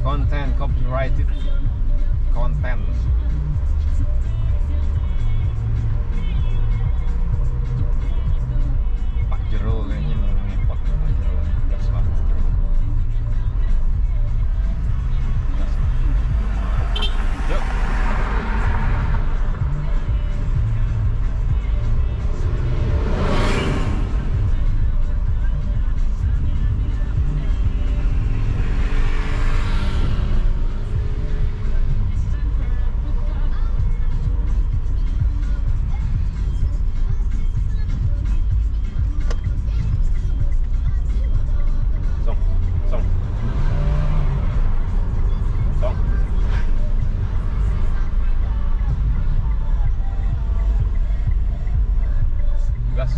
Content, copyrighted content. Pak Jero kayaknya mau ngepot. Pak Jero gas lah. Gas. Yuk. Song, song, song. Gas.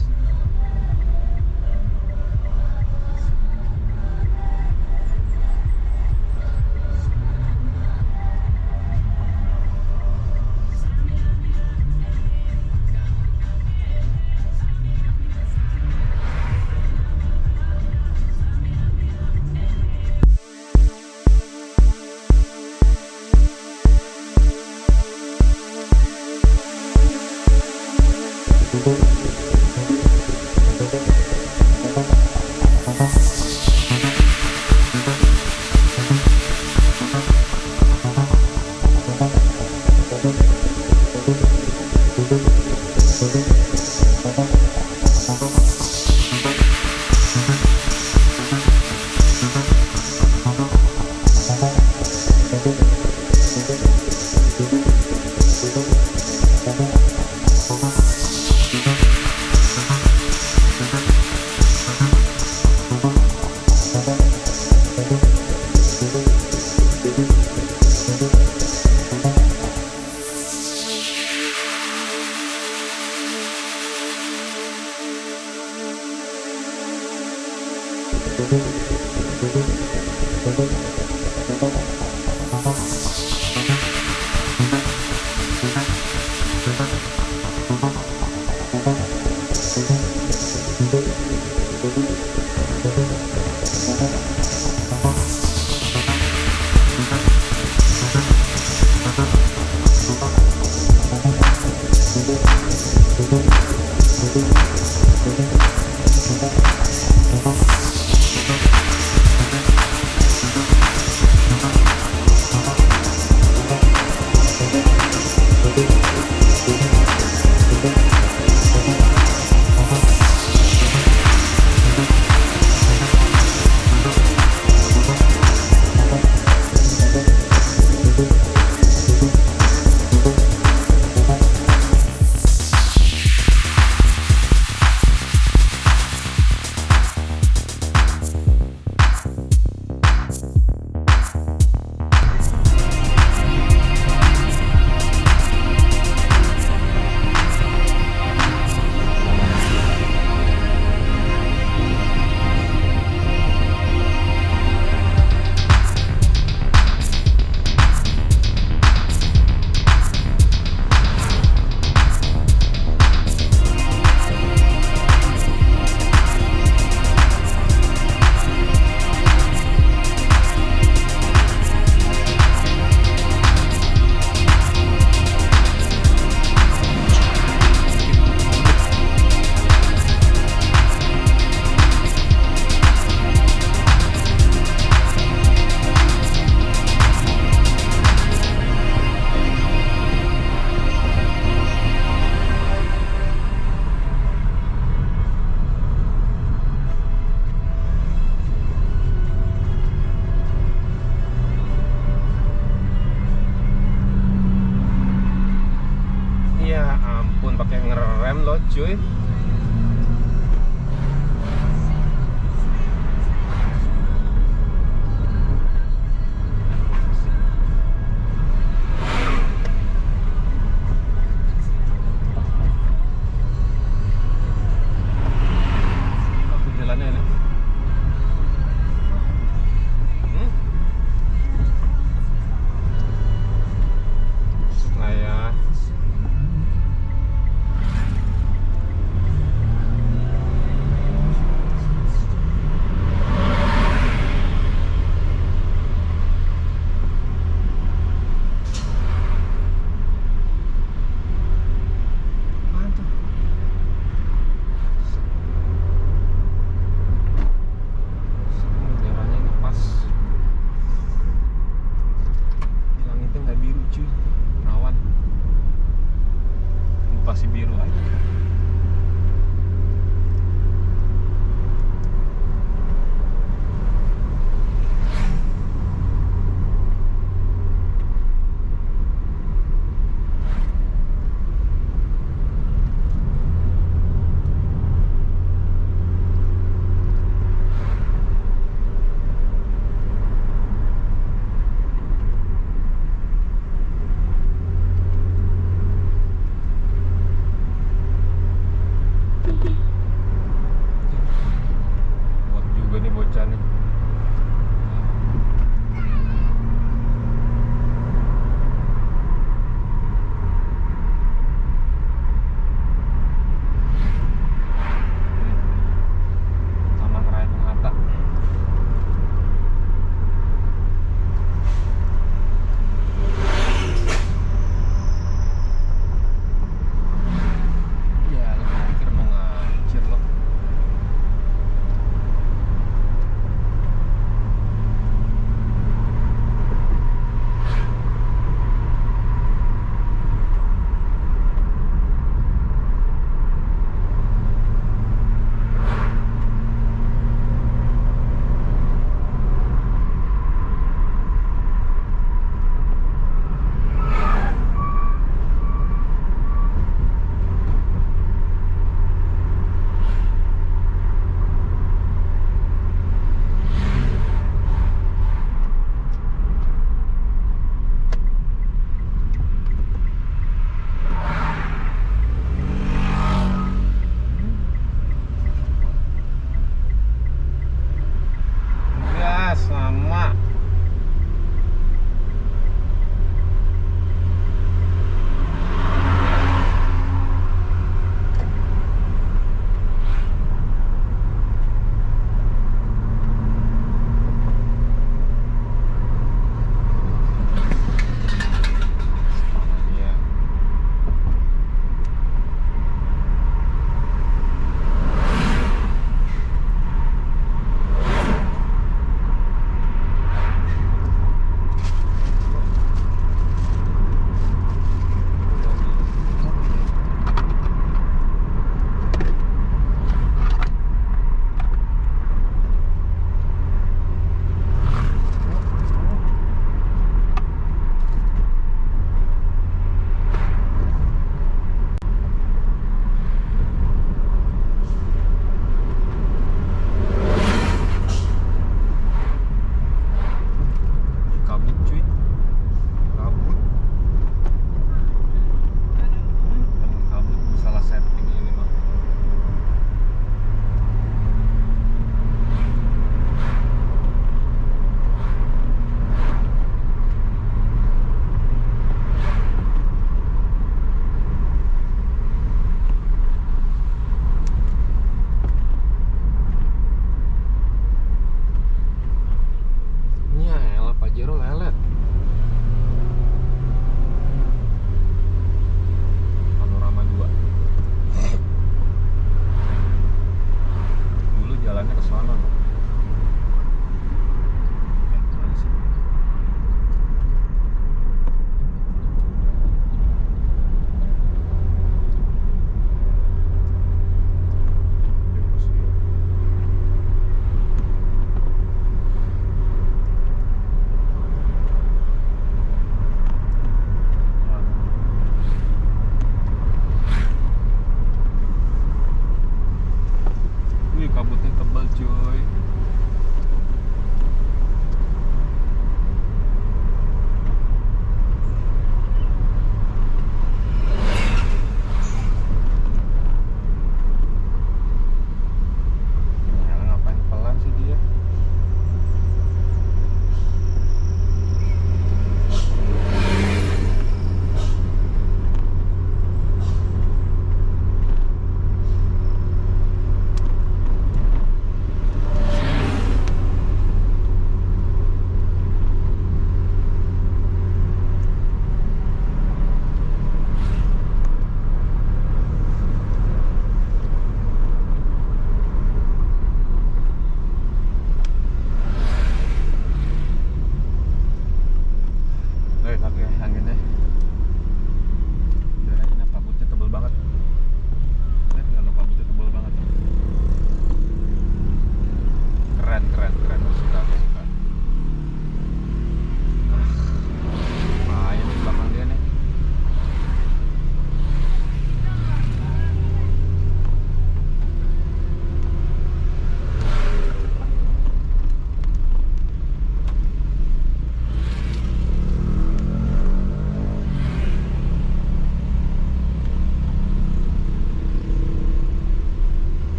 Pakai ngerem loh cuy. Apa jalannya ini? Nah ya. spasi biru aja.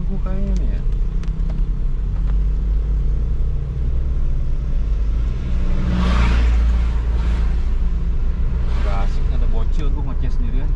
lampu kayaknya nih ya. Gak asik ada bocil gue ngecas sendirian.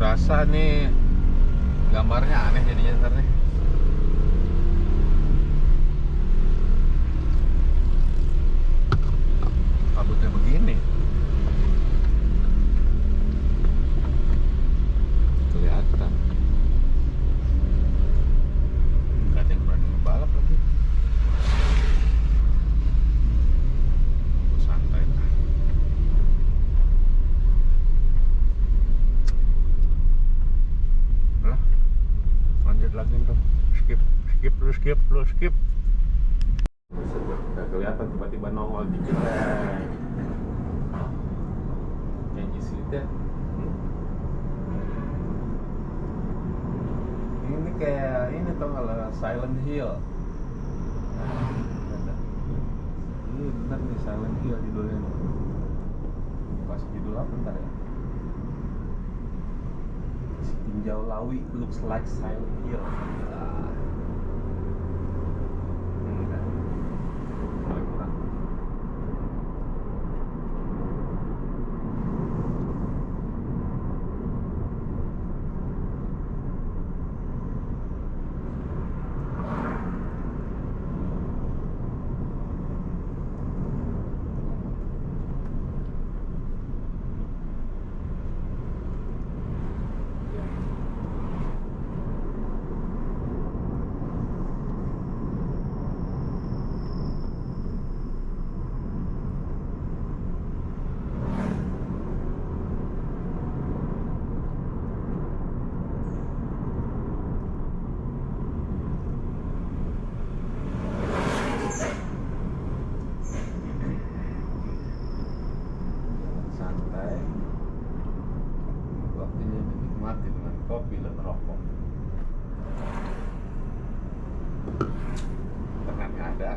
Rasa nih gambarnya aneh jadinya ntar nih. Kabutnya begini kelihatan. Nggak ada yang berani ngebalap lagi. Santai lah. Lanjut lagi tuh, skip nggak kelihatan, tiba-tiba nongol dikit yang jisilnya. Ini kayak ini tau nggak lah, Silent Hill. Ini bener nih, Silent Hill judulnya. Kasih judul apa ntar ya? Tinjau Lawi looks like Silent Hill. Mulai kurang. Kopi dan rokok. Internet nggak ada,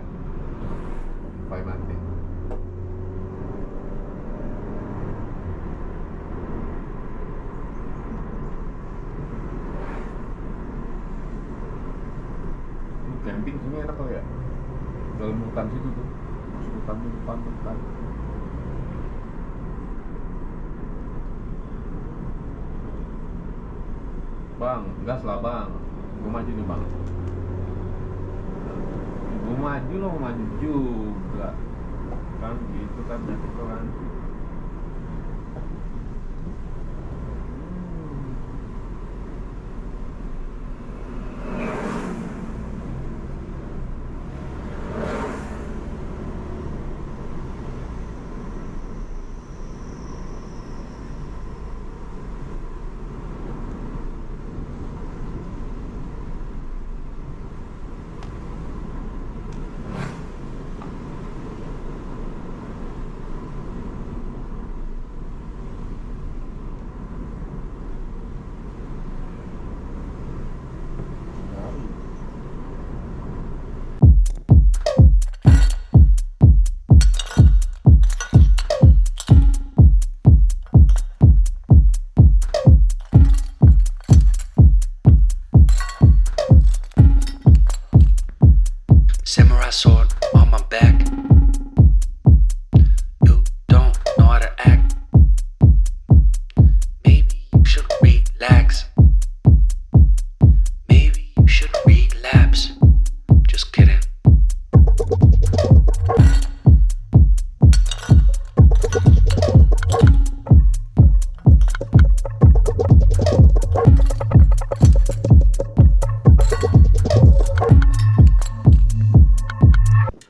wifi mati. Camping sini enak kali ya, dalam hutan situ tuh, masuk hutan tuh, depan. Bang, gas lah bang, gue maju nih bang. Gue maju, lo mau maju juga kan, gitu kan, nyakit kan. samurai sword on my back. You don't know how to act. Maybe you should relax. Maybe you should relapse. Just kidding.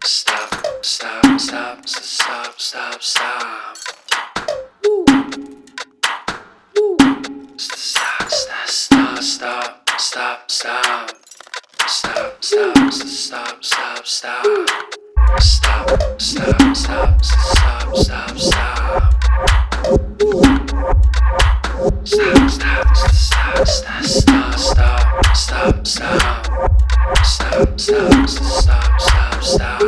Stop, stop, stop, stop, stop, stop. Stop, stop, stop, stop, stop, stop. Stop, stop, stop, stop, stop. Stop, stop, stop, stop, stop, stop. Stop, stop, stop, stop, stop, stop, stop, stop. Stop, stop, stop, stop, stop.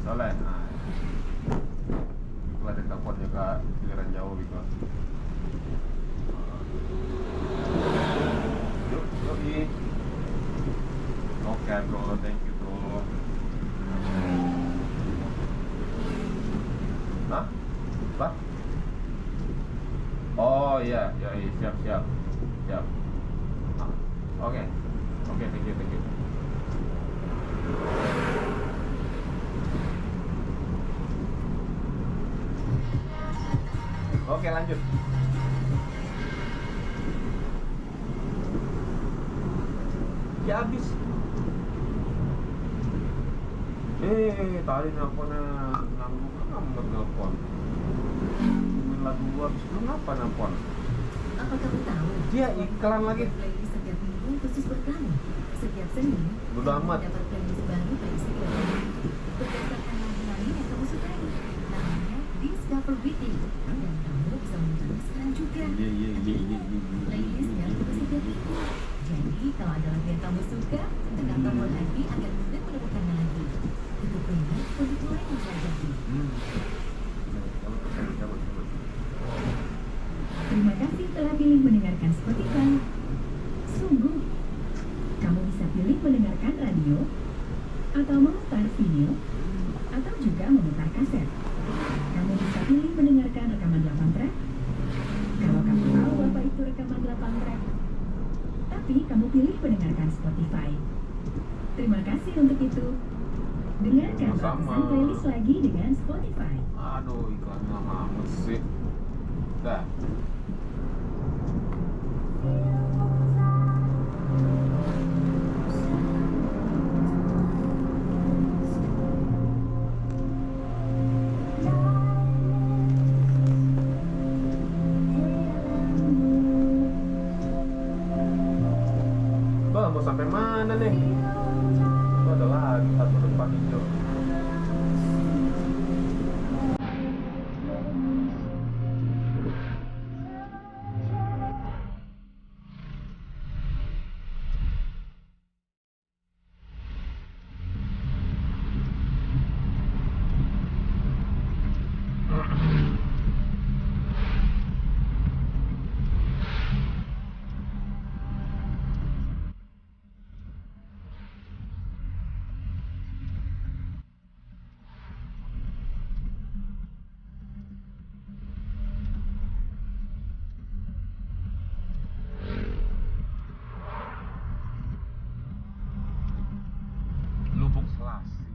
Soleh, nah kalau ada telepon juga giliran jauh gitu. Yuk, oke bro, thank you bro. Hah? Apa? Oh iya, siap. Oke, thank you. Oke, lanjut. Ya habis. Tadi nelfonnya nanggung amat nelfon. Main lagu habis belum apa nelfon? Apa kamu tahu? Dia iklan lagi. Playlist setiap minggu khusus berkamu. Setiap Senin, Bodo amat. dapat playlist baru dari setiap minggu berdasarkan lagu-lagu yang kamu sukai. Namanya Discover With You. Dan kamu bisa menontonnya sekarang juga. Iya. Playlist yang setiap minggu. Jadi kalau ada lagu yang kamu suka, tekan tombol lagi agar mudah menemukannya lagi. Itu playlist untuk mulai mempelajari. Cabut. Terima kasih telah pilih mendengarkan Spotify. Sungguh, kamu bisa pilih mendengarkan radio, atau memutar video, atau juga memutar kaset. Kamu bisa pilih mendengarkan rekaman 8 track. Kalau kamu tahu apa itu rekaman 8 track, tapi kamu pilih mendengarkan Spotify. Terima kasih untuk itu. Dengarkan Sama-sama. ratusan playlist lagi dengan Spotify. Aduh, iklannya lama amat sih. Dah. Bang, mau sampai mana nih? Itu ada lagi satu depan hijau. Lubuk Selasi.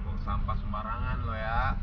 Buang sampah sembarangan lo ya.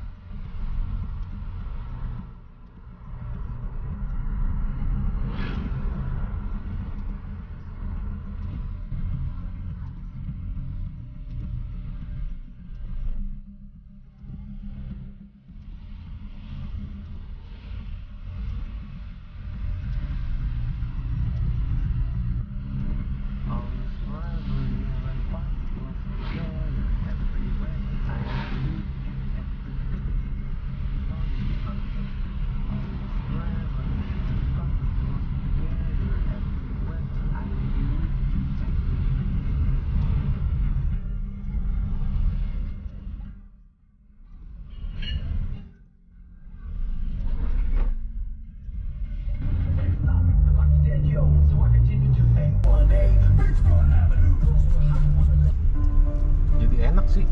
Jadi enak sih.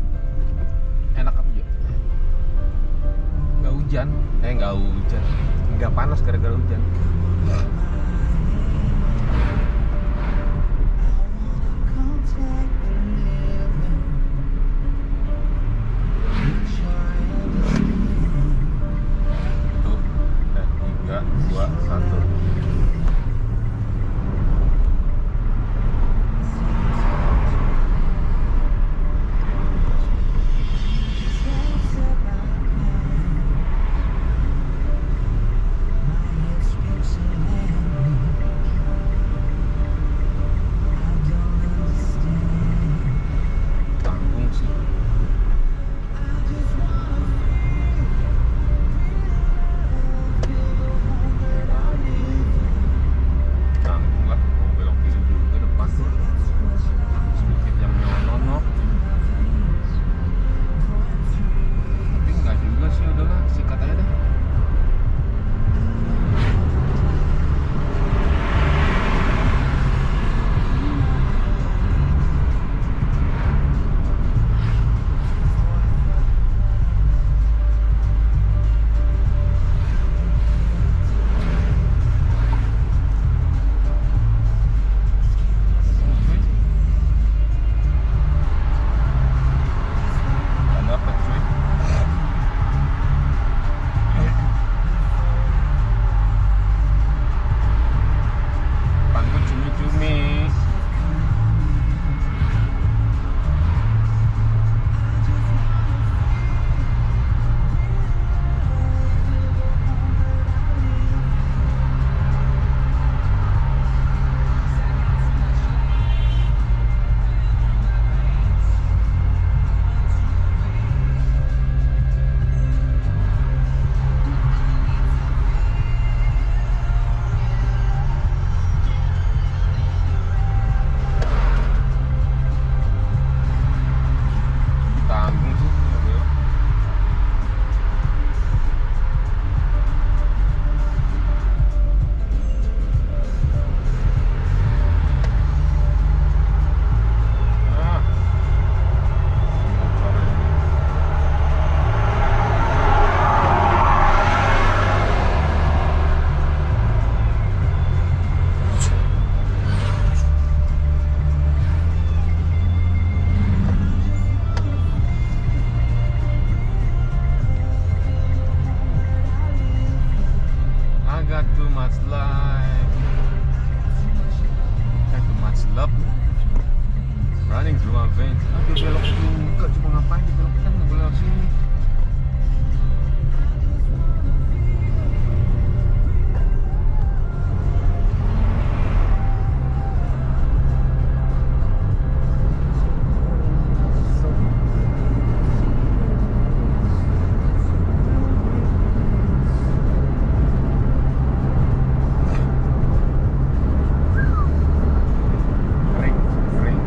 Enak apa ya? Nggak hujan. Nggak hujan. Nggak panas gara-gara hujan. Tuh, 3, 2, 1. Tanggung sih. got too much life, got too much love running through my veins. Aduh, belok juga, cuma ngapain di belok, kita nggak boleh lewat sini. Kering, kering.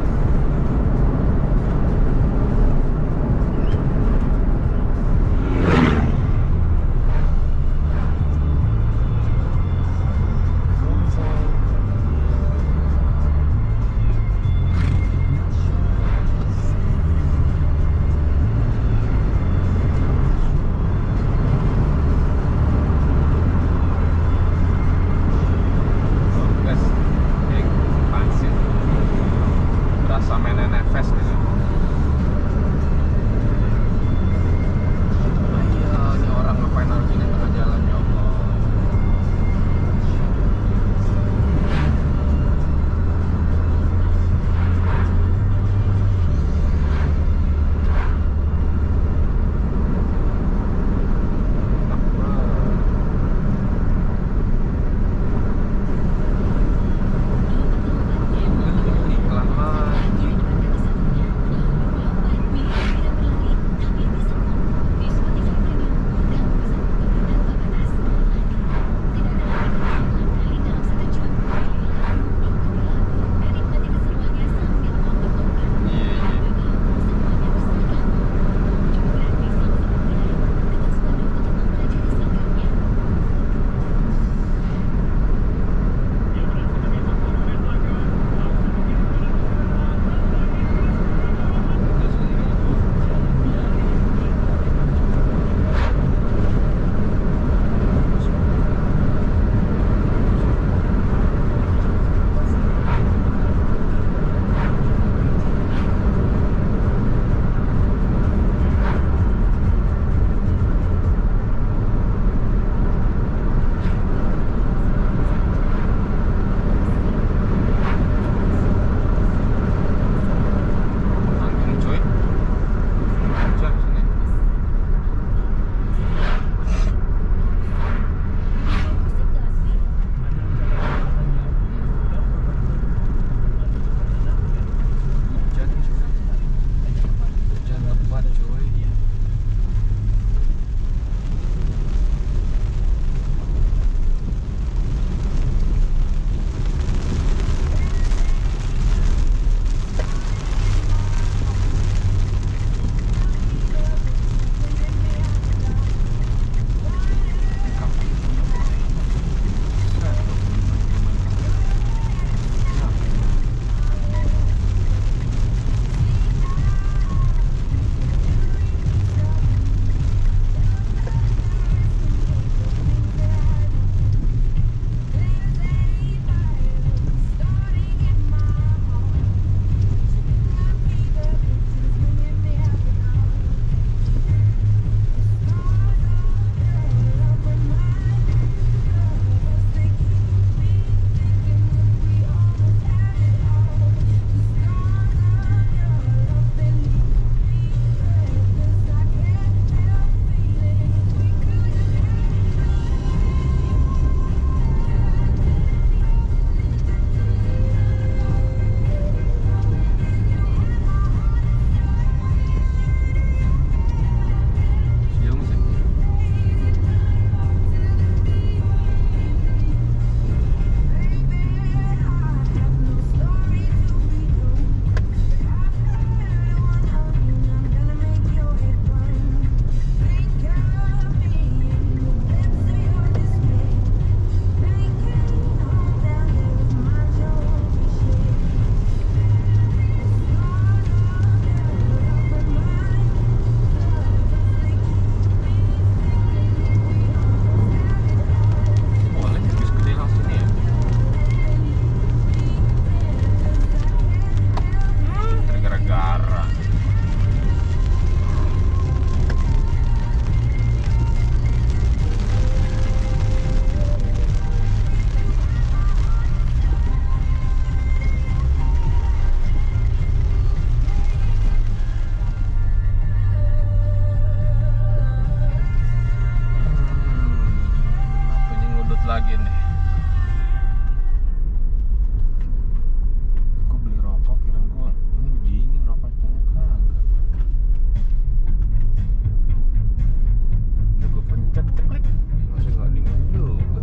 lagi nih. Gue beli rokok, kira gue ini dingin rokok, ternyata kagak. Udah gue pencet, klik, masih nggak dingin juga.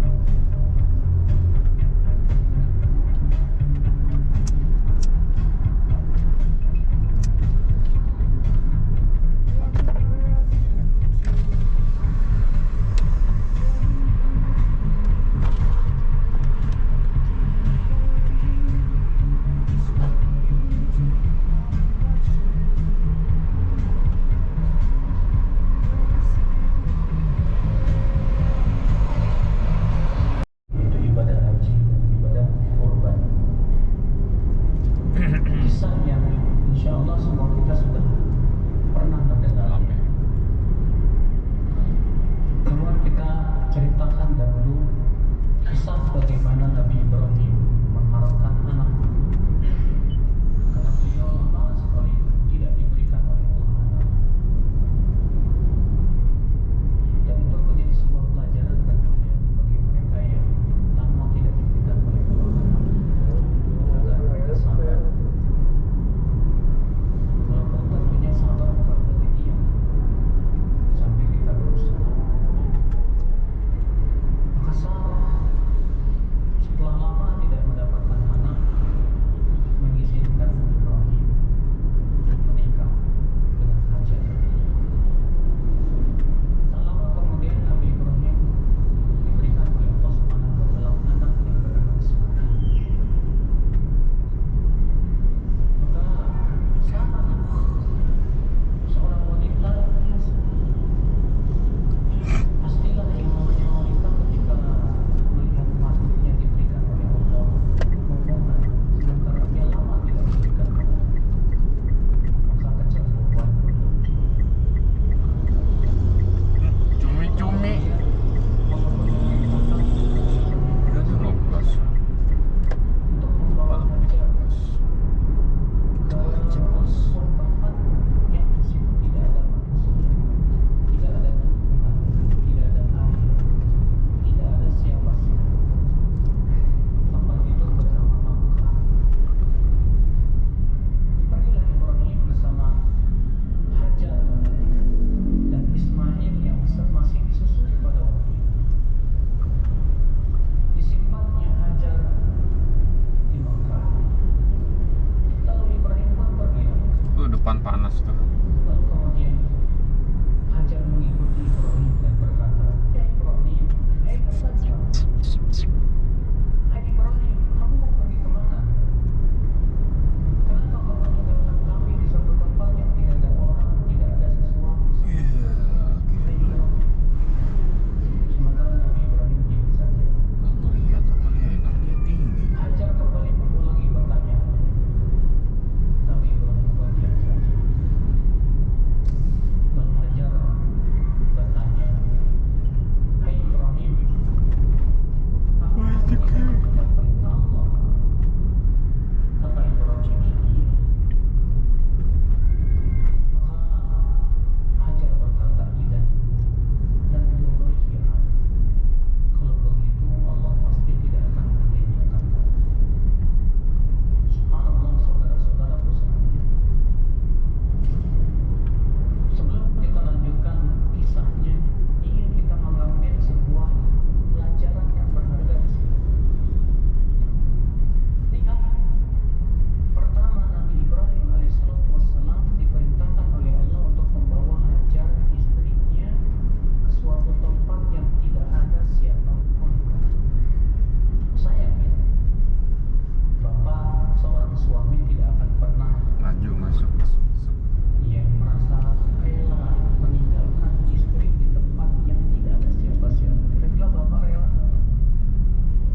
Itu ibadah haji, ibadah kurban. Kisah yang insya Allah semua kita sudah pernah mendengar. Cuma kita ceritakan dahulu kisah bagaimana Nabi Ibrahim mengharapkan anak. Karena beliau lama sekali tidak diberikan oleh Allah anak. Dan itu menjadi sebuah pelajaran tentunya bagi mereka yang lama tidak diberikan oleh Allah anak, agar mereka sabar. Walaupun tentunya sabar bukan berarti diam, sampai kita berusaha. Maka Sarah setelah lama tidak mendapatkan anak, mengizinkan Ibrahim menikah dengan Hajar. Tak lama kemudian Nabi Ibrahim diberikan oleh Allah Subhanahu wa Ta'ala anak yang bernama Ismail. Maka Sarah seorang wanita biasa. Pastilah yang namanya wanita ketika melihat makhluknya diberikan oleh Allah memohon, sementara dia lama tidak diberikan anak, maka kecenderungan pun muncul. Cumi-cumi. Udah 15. Untuk membawa Hajar ke sebuah tempat yang di situ tidak ada manusia, tidak ada tumbuhan, tidak ada air, tidak ada siapa-siapa. Tempat itu bernama Makkah. Pergilah Ibrahim bersama Hajar dan Ismail yang masih disusui pada waktu itu. Disimpannya Hajar di Makkah. Lalu Ibrahim pun pergi. Depan panas tuh. Lalu kemudian Hajar mengikuti Ibrahim dan berkata, "Ya Ibrahim, hai Hajar, hai Ibrahim, kamu mau pergi kemana? Kenapa kamu meninggalkan kami di suatu tempat yang tidak ada orang, tidak ada sesuatu?" Hai Ibrahim. Sementara Nabi Ibrahim diam saja. Gak ngeliat apa dia? Gak ngeliat tinggi. Hajar kembali mengulangi pertanyaan. Nabi Ibrahim diam saja. Dan Hajar bertanya, "Hai Ibrahim, aku menjalankan perintah Allah." Kata Ibrahim, "Iya." Maka Hajar berkata, "Idzan dan yudhi'an. Kalau begitu Allah pasti tidak akan menyanyiakan kamu." Subhanallah, saudara-saudaraku sekalian. Sebelum kita lanjutkan kisahnya, ingin kita mengambil sebuah pelajaran yang berharga di sini. Lihat, pertama Nabi Ibrahim alaihissalam diperintahkan oleh Allah untuk membawa Hajar istrinya ke suatu tempat yang tidak ada siapapun. Saya yakin Bapak seorang suami tidak akan pernah Maju masuk. yang merasa rela meninggalkan istri di tempat yang tidak ada siapa-siapa. Kira-kira Bapak rela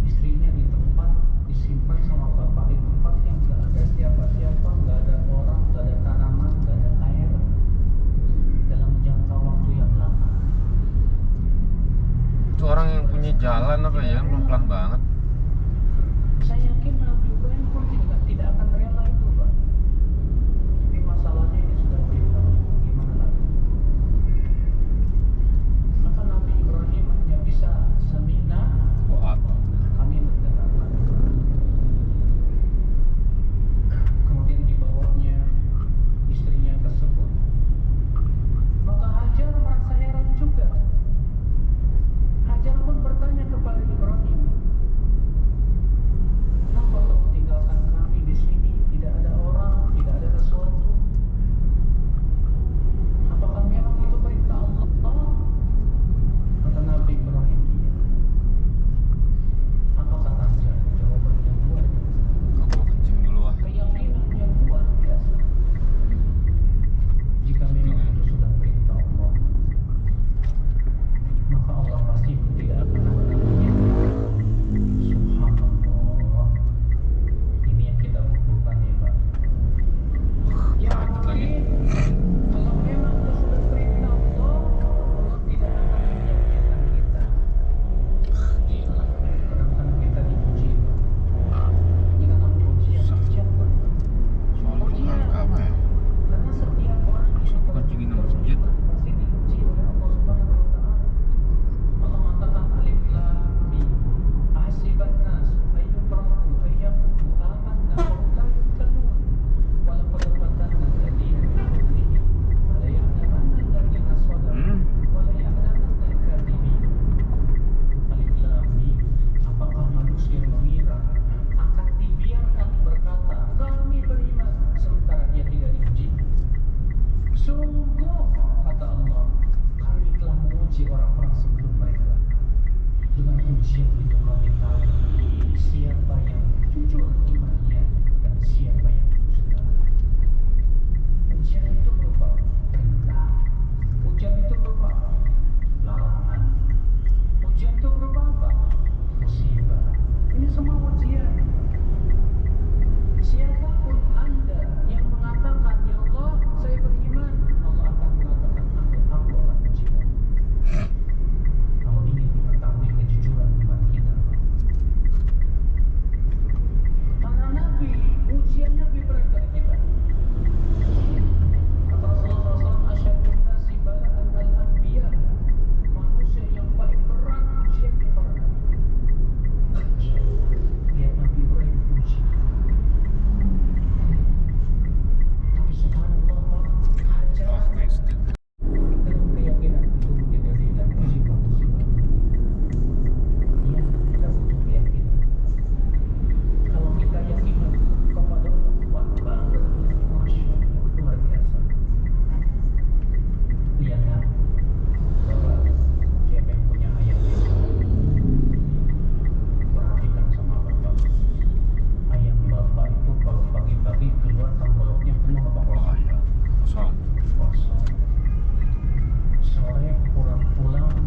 istrinya di tempat disimpan sama Bapak di tempat yang nggak ada siapa-siapa, nggak ada orang, nggak ada tanaman, nggak ada air dalam jangka waktu yang lama? Itu orang yang punya jalan apa ya? Pelan banget. Saya yakin Nabi Ibrahim pun tidak akan rela itu, Pak. Tapi masalahnya ini sudah perintah, gimana lagi? Maka Nabi Ibrahim hanya bisa sami'na Wa ujian itu kami tahu siapa yang jujur imannya dan siapa yang dusta. Ujian itu berupa perintah, ujian itu berupa larangan, ujian itu berupa apa? Musibah. Ini semua ujian. Siapapun Anda yang mengatakan, ya Allah, saya beriman, Allah akan mengatakan, aku akan uji kamu. Kalau ingin mengetahui kejujuran iman kita, para nabi ujiannya lebih berat dari kita. Kata Rasulullah SAW, asyadun nasi bala'an al-anbiya, manusia yang paling berat ujiannya para nabi. Lihat Nabi Ibrahim uji. Tapi subhanallah, hajar dengan keyakinan itu menjadikan musibah-musibah. Ya, kita butuh keyakinan. Kalau kita yakin kepada Allah, kuat banget, Masya Allah, luar biasa. Lihatlah bahwa siapa yang punya ayam itu, perhatikan sama bapak. Ayam bapak itu kalau pagi-pagi keluar tengkoloknya penuh apa kosong? Kosong. Kosong. Sore pulang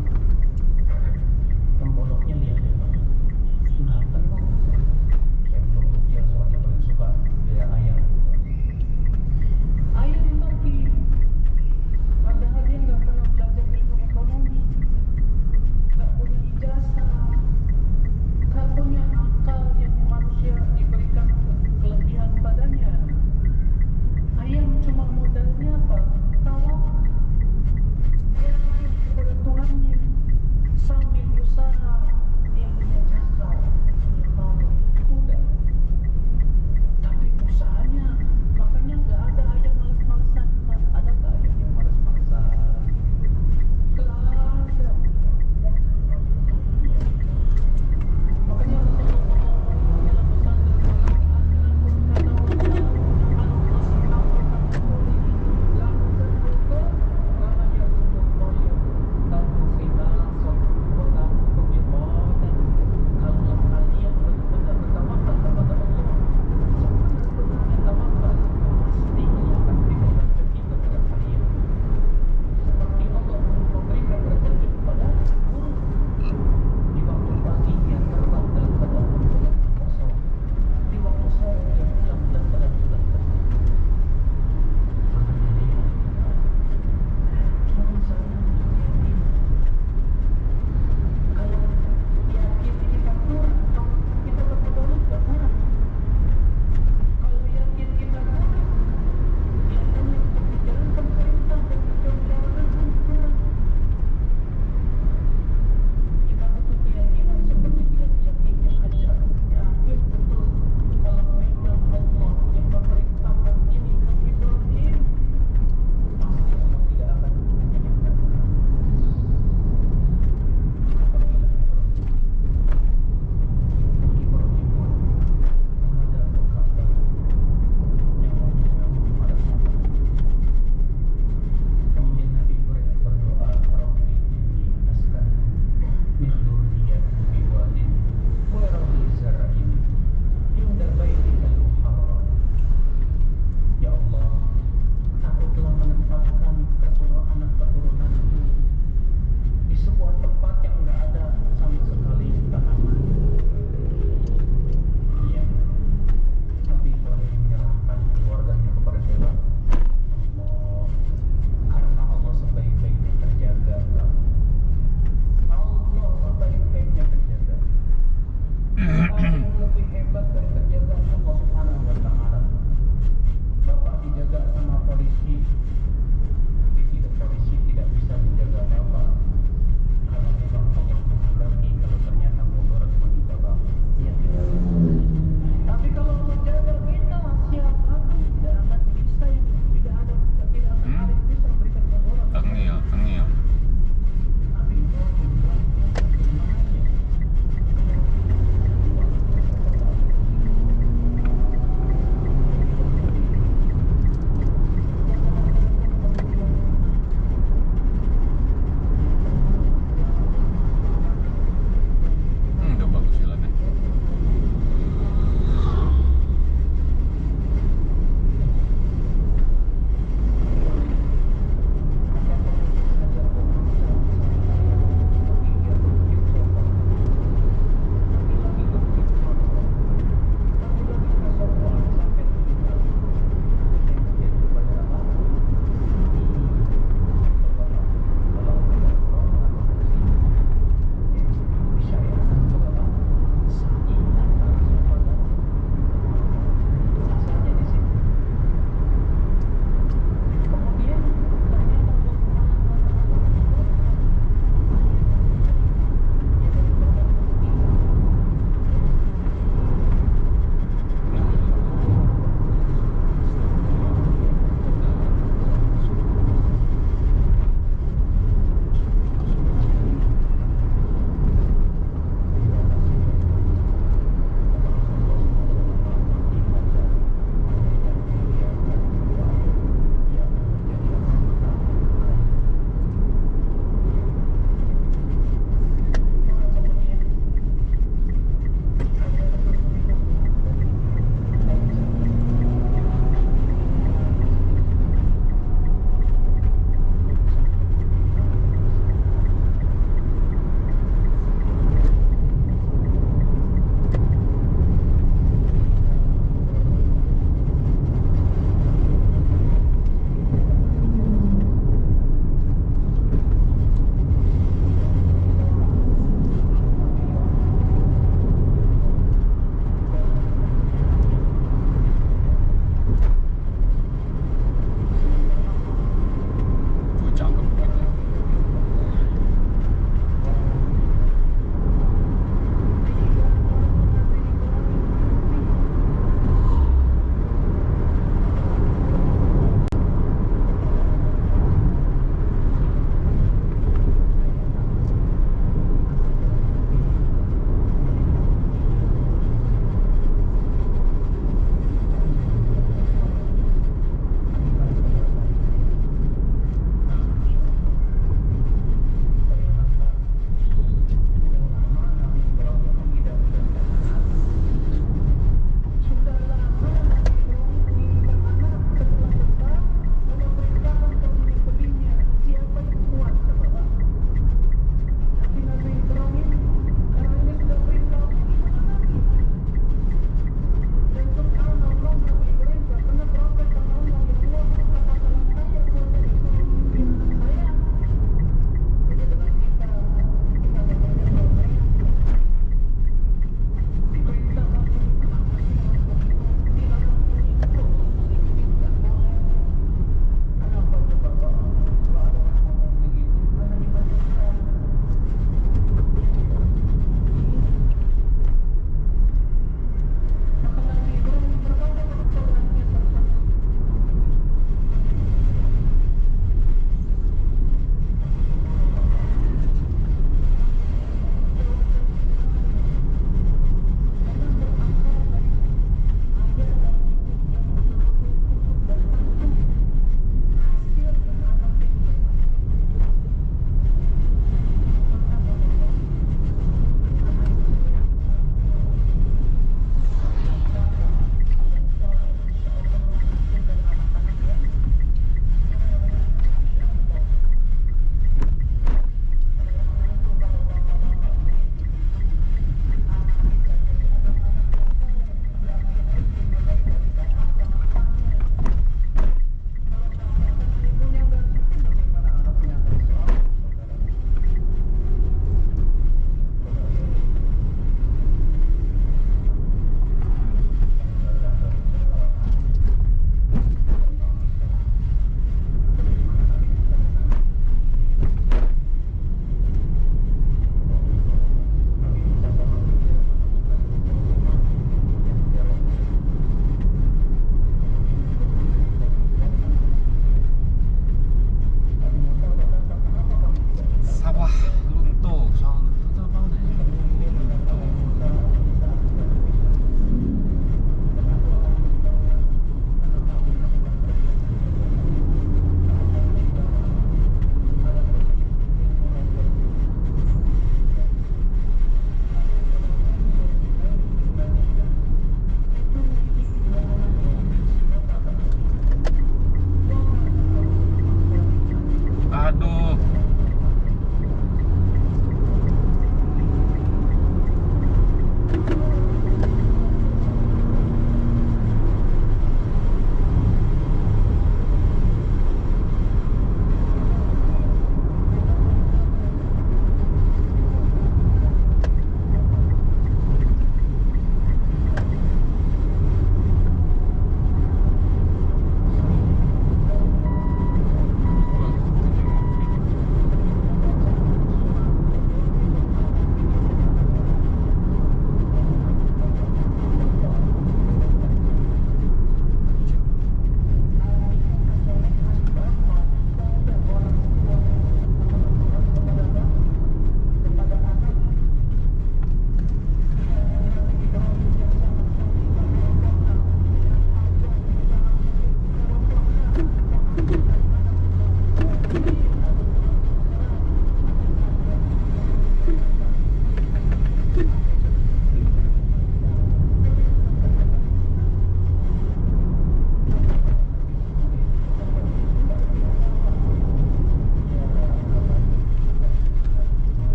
tengkoloknya lihat itu udah penuh. Saya belum kecil soalnya paling suka bela ayam. Ayam pergi, padahal dia nggak pernah belajar ilmu ekonomi, nggak punya ijazah, nggak punya akal yang manusia diberikan kelebihan padanya. Ayam cuma modalnya apa? Tawakal. Dia tunduk kepada Tuhannya sambil usaha. Dia punya cakar, punya palu, kuda. Tapi usahanya, makanya nggak ada ayam malas-malasan. Ada nggak ayam yang malas-malasan? Nggak ada. Makanya Rasulullah dalam bersabda,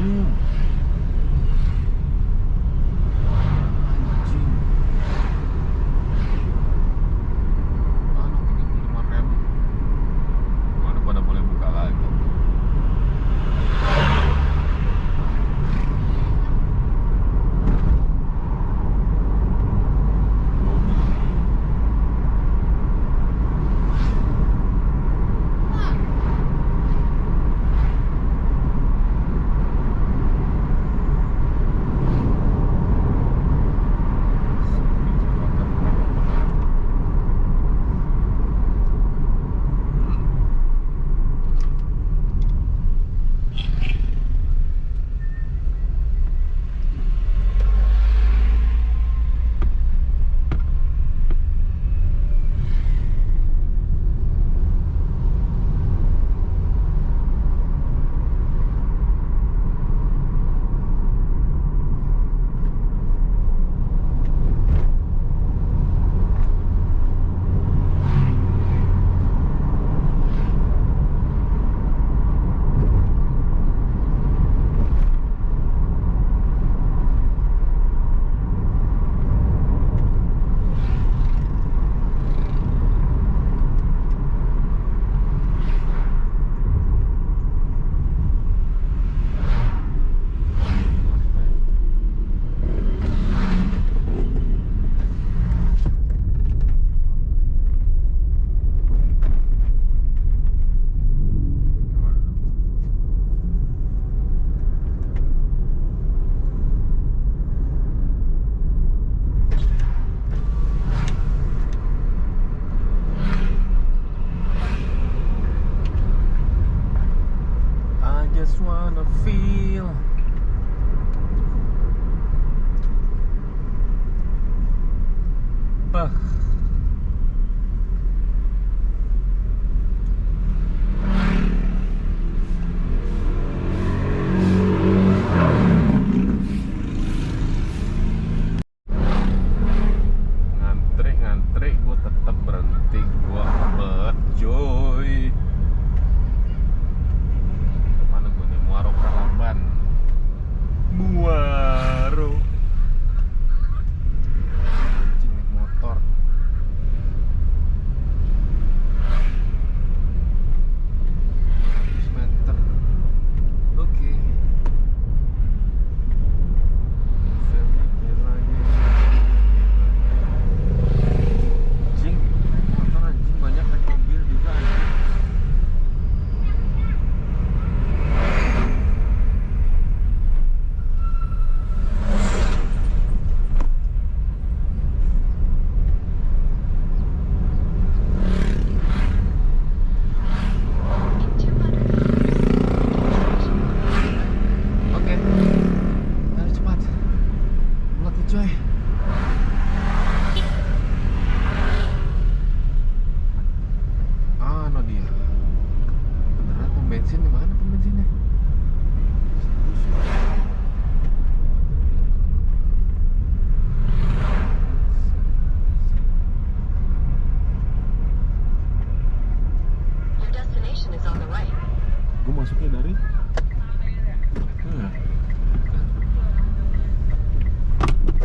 Belum. Anjing. Mana 35.000? Mana pada boleh buka lagi? Just wanna feel. Bah. Ngantri, gue tetap berhenti, gue bet, coy. Muaro Kalaban. Muaro. Anjing naik motor. 500 meter. Oke. Anjing naik motor, anjing banyak naik mobil juga anjing. Gue masuknya dari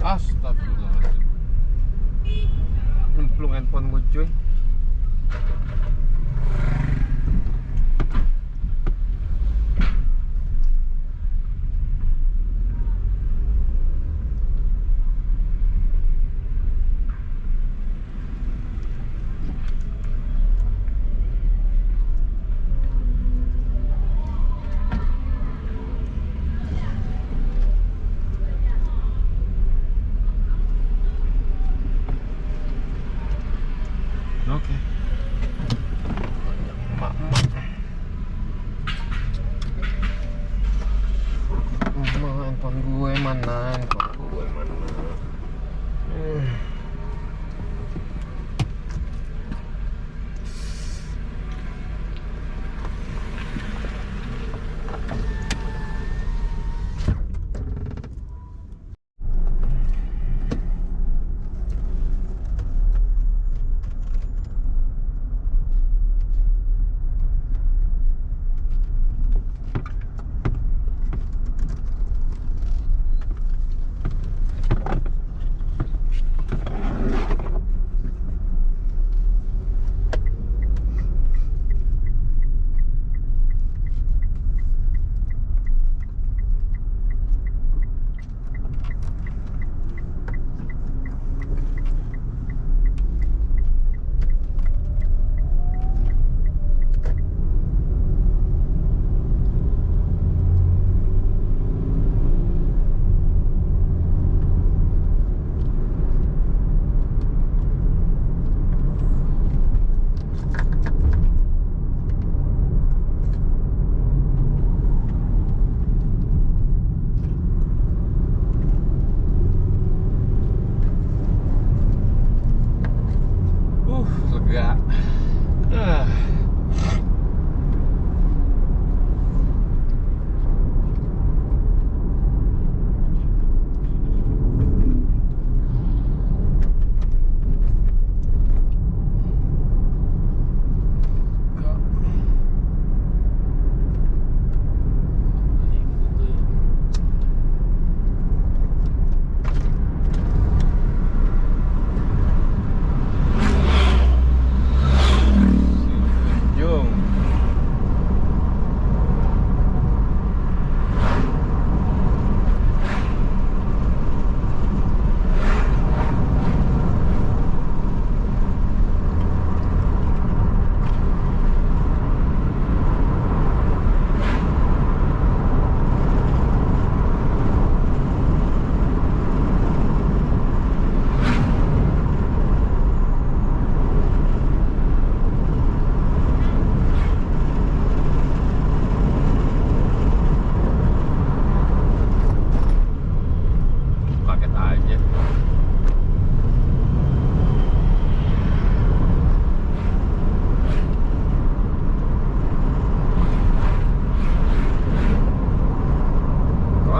Astagfirullahaladzim. Nyemplung handphone gue cuy. Oke. Handphone gue mana?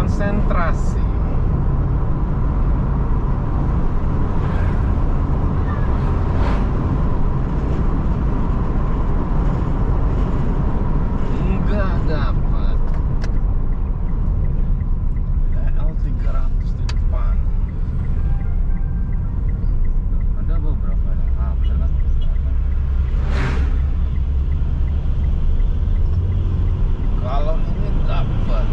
konsentrasi. Enggak dapat. L300 di depan. Ada beberapa yang ada kan? Kalau ini dapat.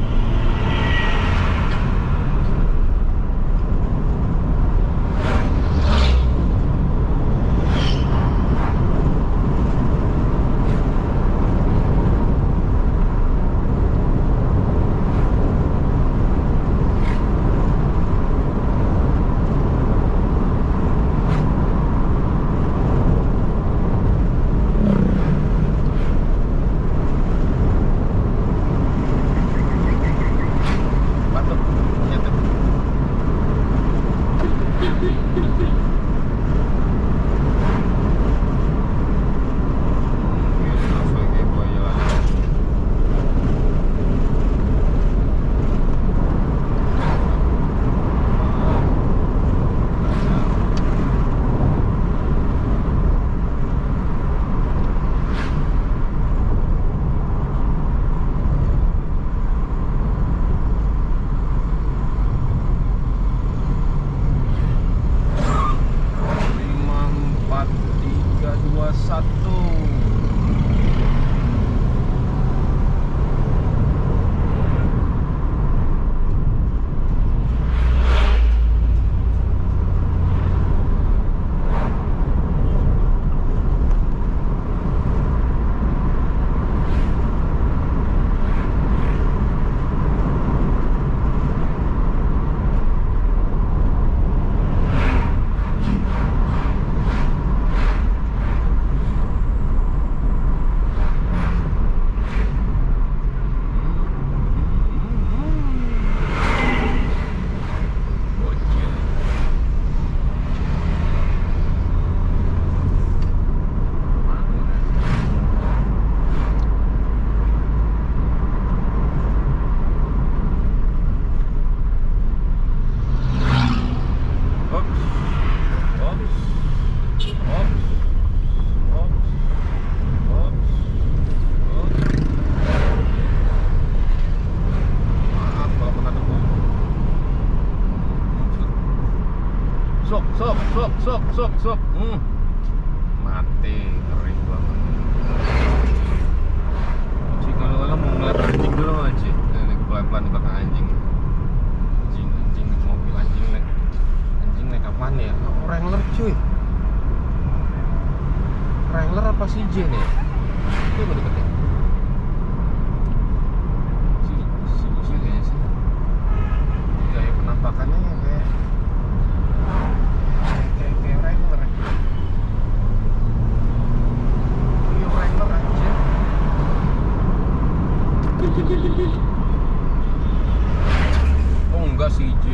Batuk, nyetir. Lima, empat, tiga, dua, satu. Bocil. Ops, ops, ops, ops, ops, ops. Maaf kalau kena debu. Sok, sok, sok, sok, sok, sok. Mati, ngeri banget. Ci, kalau mau ngeliat anjing dulu aja. Ini pelan-pelan di belakang anjing. Anjing, anjing, mobil anjing naik. Anjing naik apaan ya? Oh, Wrangler cuy. Wrangler apa sih J nih? Itu gue deketin. Si kayaknya sih. Gaya penampakannya ya kayak Wrangler. Iya Wrangler aja. Oh enggak sih J.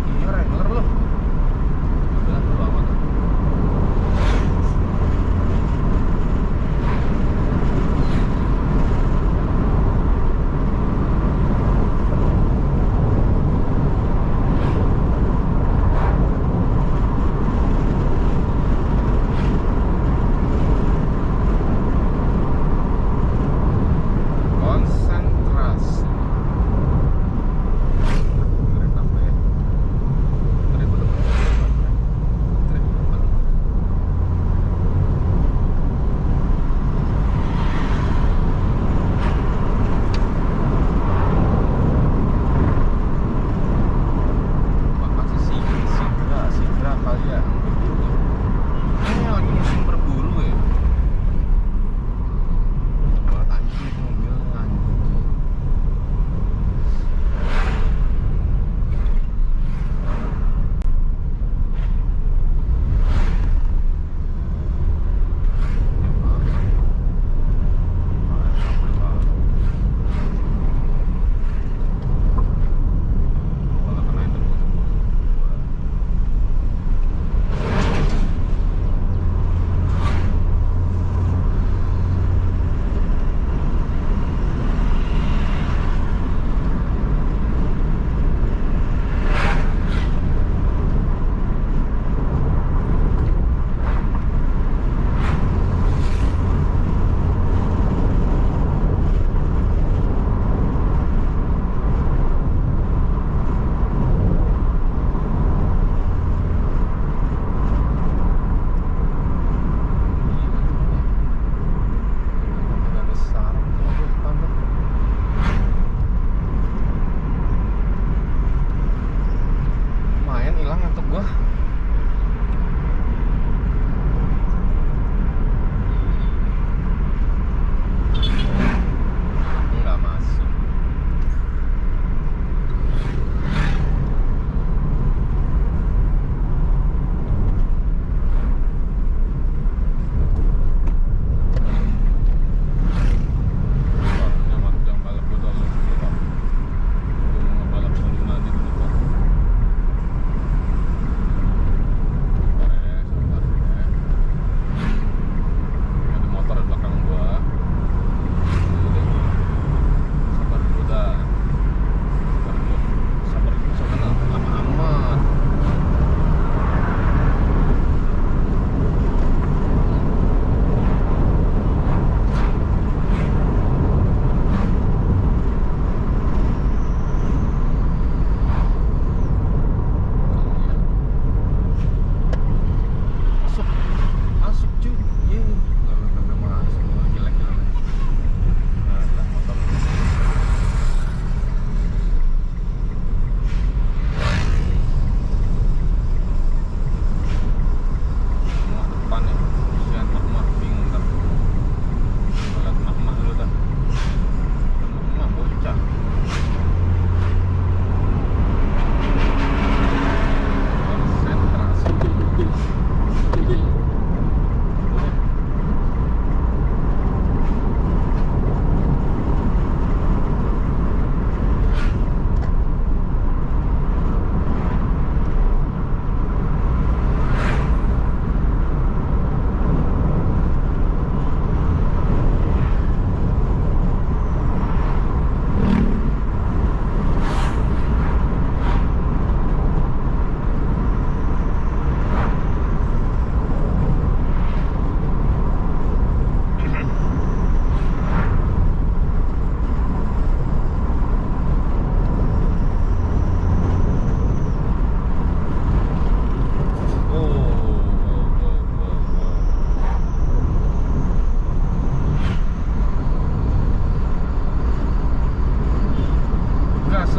Iya Wrangler loh. Udah bodo amat. Konsentrasi. Keren apa ya?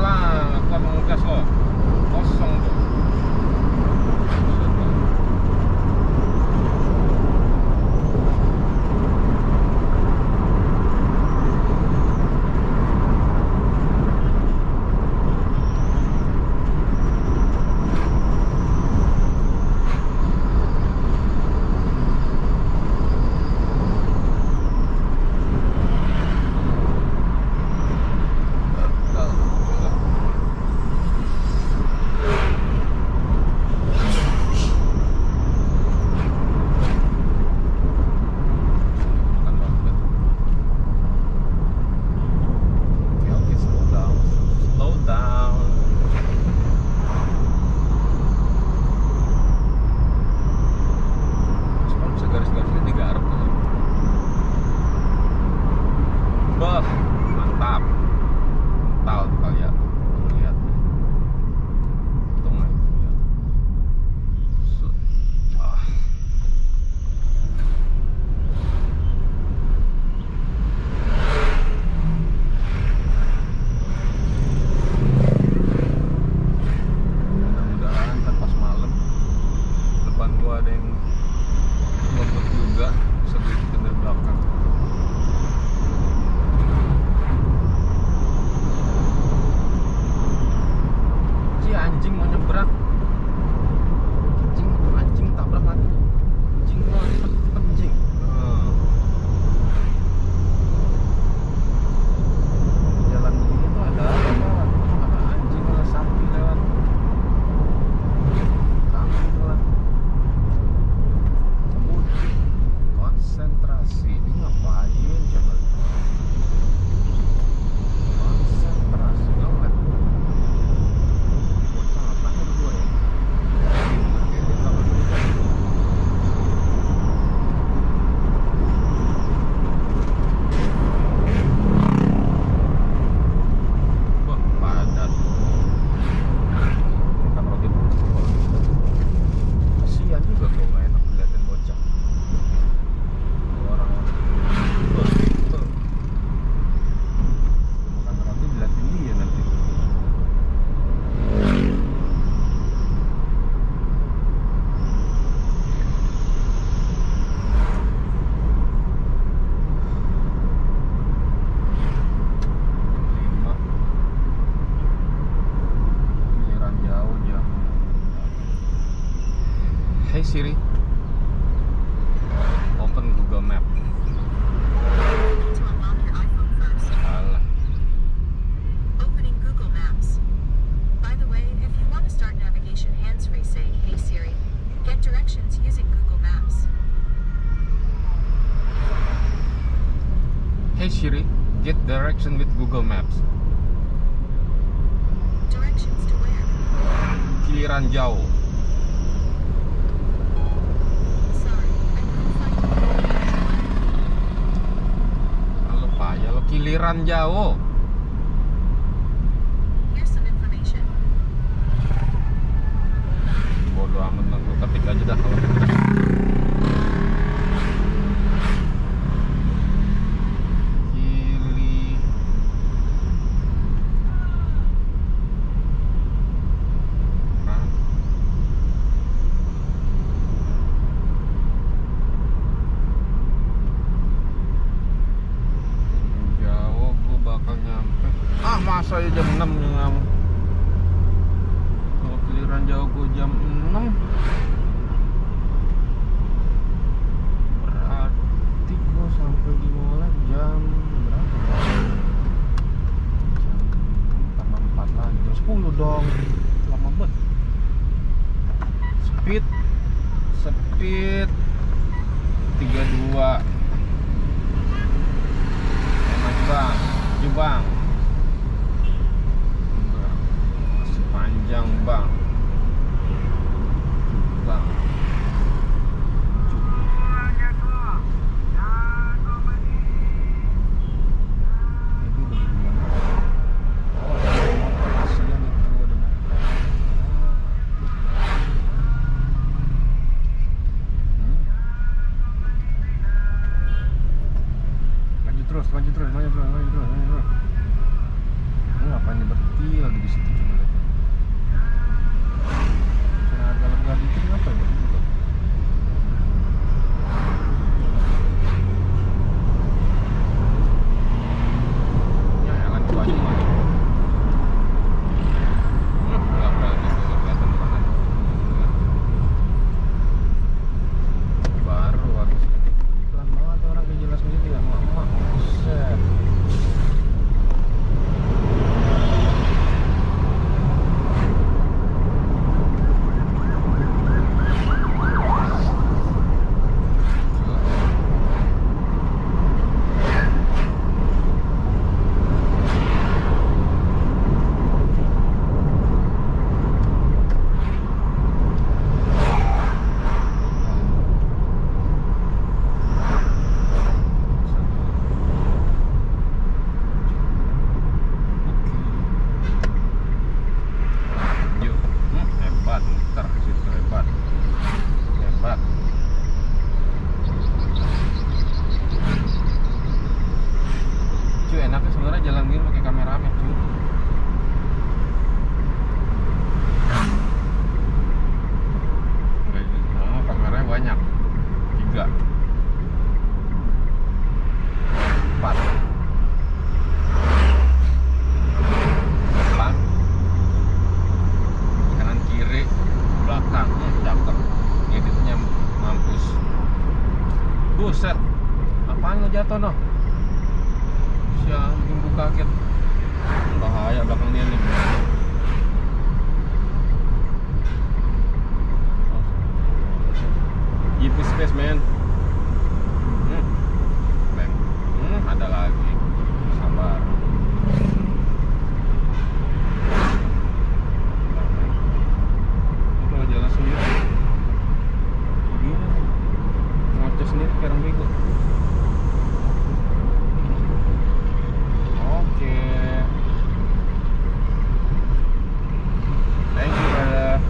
lah, nggak kuat mau ngegas loh, kosong tuh. Mantap, tahu kalian lihat hitungan ya. Mudah-mudahan ntar pas malam depan gua ada yang ngebut juga, bisa gue ikutin dari belakang. Anjing mau nyebrang, anjing tabrak lagi, anjing mau anjing. Jalan ini tuh ada anjing lah, sapi lewat, kambing lewat. Konsentrasi, ini ngapain coba? Konsentrasi banget. Hey Siri, open Google Map. To unlock your iPhone first, Alah. opening Google Maps. By the way, if you want to start navigation hands-free, say, "Hey Siri, get directions using Google Maps." Hey Siri, get direction with Google Maps. Directions to where? Kiliran jauh. Sorry, I couldn't find Google Maps. Halo Pak, ya lo kiliran jauh. Here's some information. Bodoh amat lah, gue ketik aja dah kalau bener. Masa ya jam 6 ya, kalau kiliran jauh gue jam 6 berarti gue sampai di Mola jam berapa? Jam 4 lagi, jam 10 dong, lama banget. Speed 32. Maju bang, maju bang. Panjang bang, bang. Maju terus. motor noh. Siang bikin gue kaget. Bahaya belakang dia nih. Give me space, man. Bang. Ada lagi. Sabar. Kalau jalan sendiri. Gila. Ngoceh sendiri kayak orang bego. Oke. Thank you, brother.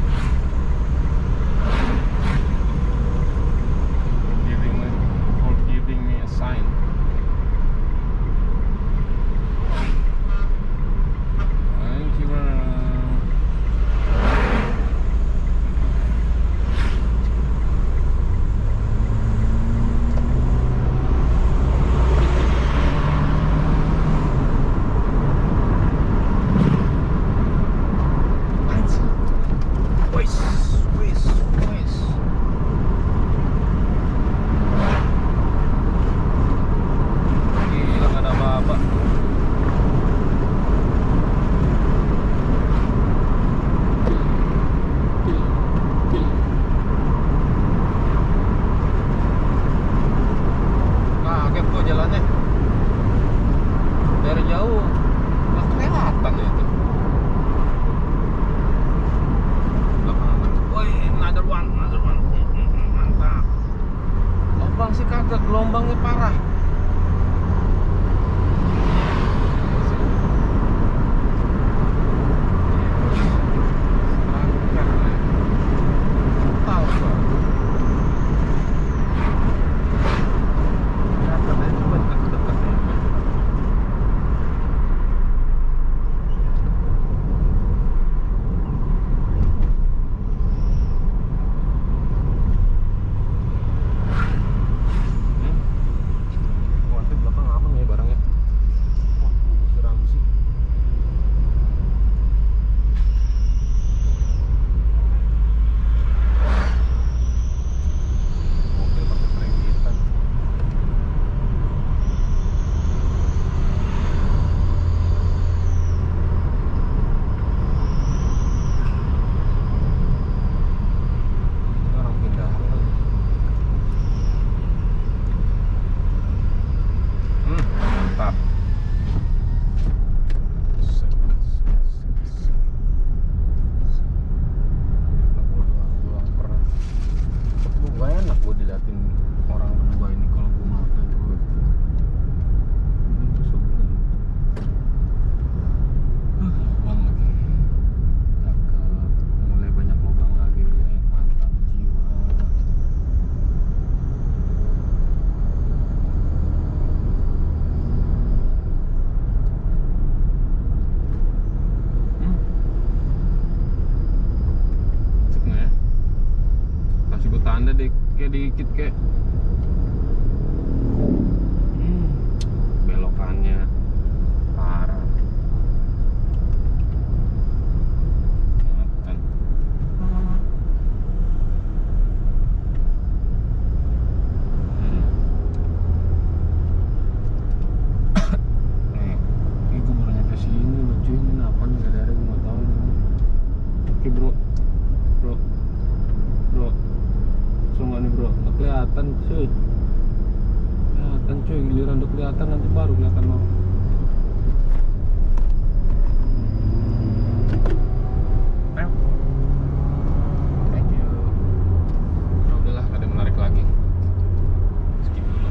For giving me a sign. Thank you, brother. Wis. Gila, nggak ada apa-apa. Kaget gua jalannya. Dari jauh nggak kelihatan ya itu. Belakangan. Woi, another one. Mantap. Lubang sih kagak, gelombangnya parah. Tahu gua. Katanya coba dekat-dekat ya. Wah, itu belakang aman ya barangnya. Wah, seram sih. Mobil pakai peringkitan. Ini orang pindahan kali. Mantap. Gue lapar. Gue enak gue diliatin orang berdua ini kalau gue makan gue. Ini tuh sebulan. Lubang lagi. Cakep. Mulai banyak lubang lagi. Mantap jiwa. Cek nggak ya? Kasih gue tanda deh, kayak dikit kayak. Belokannya parah. Makan. Ini gue baru nyampe sini loh cuy, ini apa nih daerah gue nggak tahu. Oke bro. So nggak nih bro, nggak kelihatan cuy. Kelihatan cuy, giliran udah kelihatan nanti baru kelihatan mau. Thank you. Nah, udahlah, nggak ada yang menarik lagi. Skip dulu.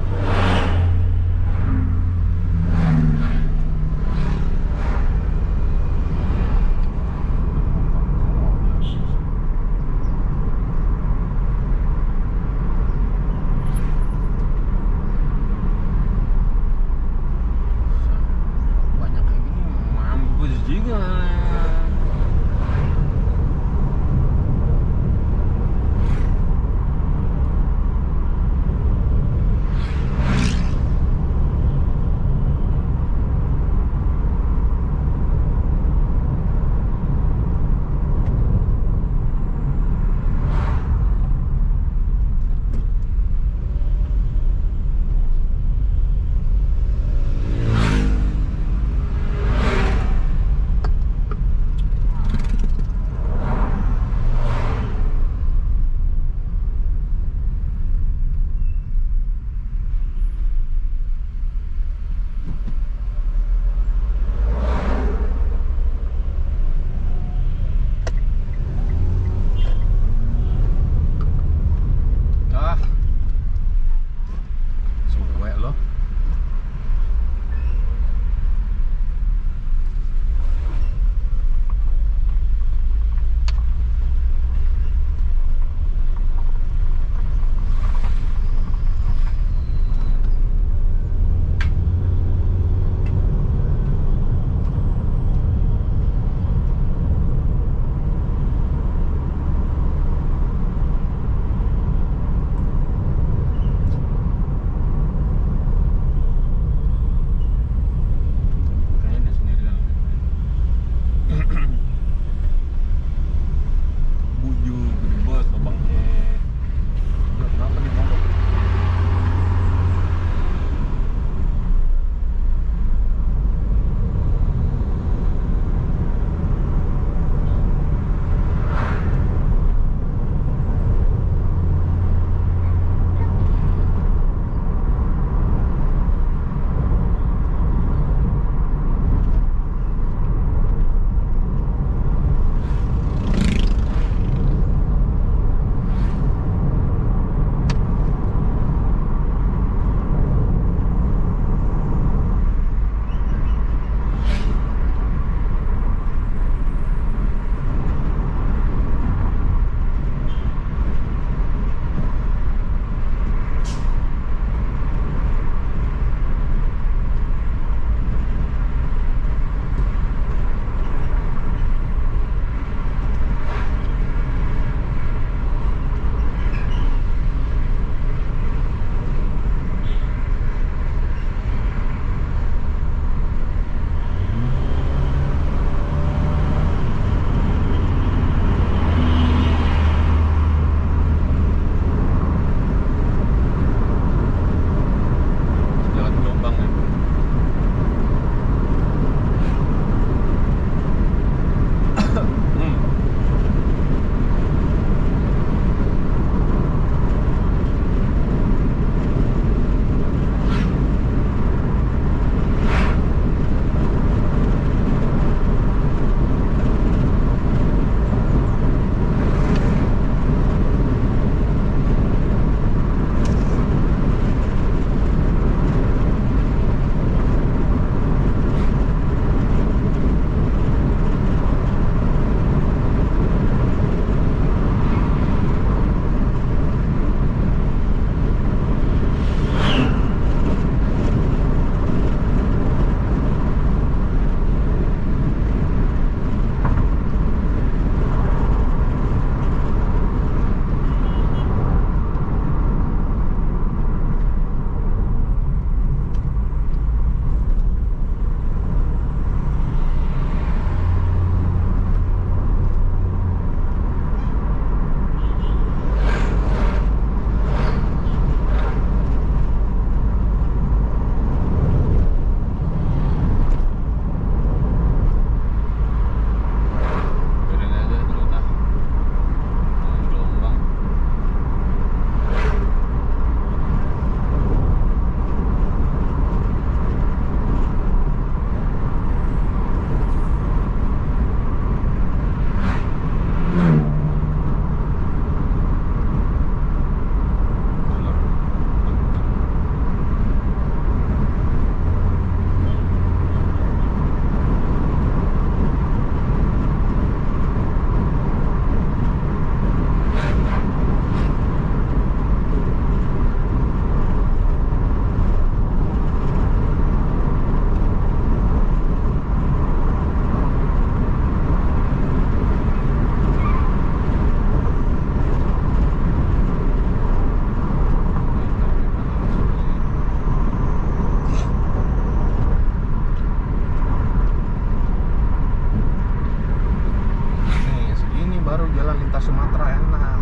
lintas Sumatera enak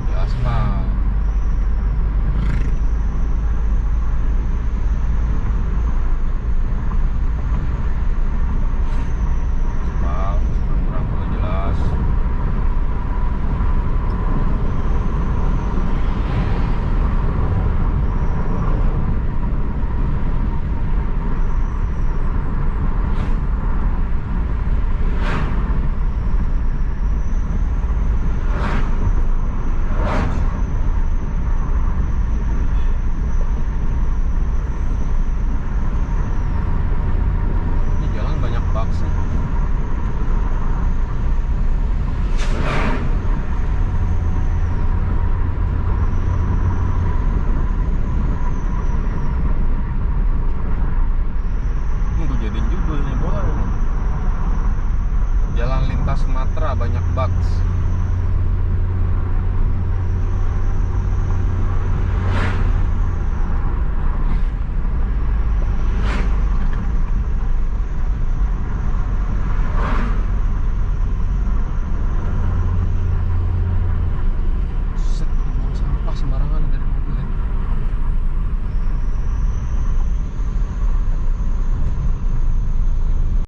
di aspal. Aspal, kurang jelas. Ini jalan banyak bak sih. Ini gue jadiin judul nih, boleh nih. Jalan lintas Sumatera banyak bugs.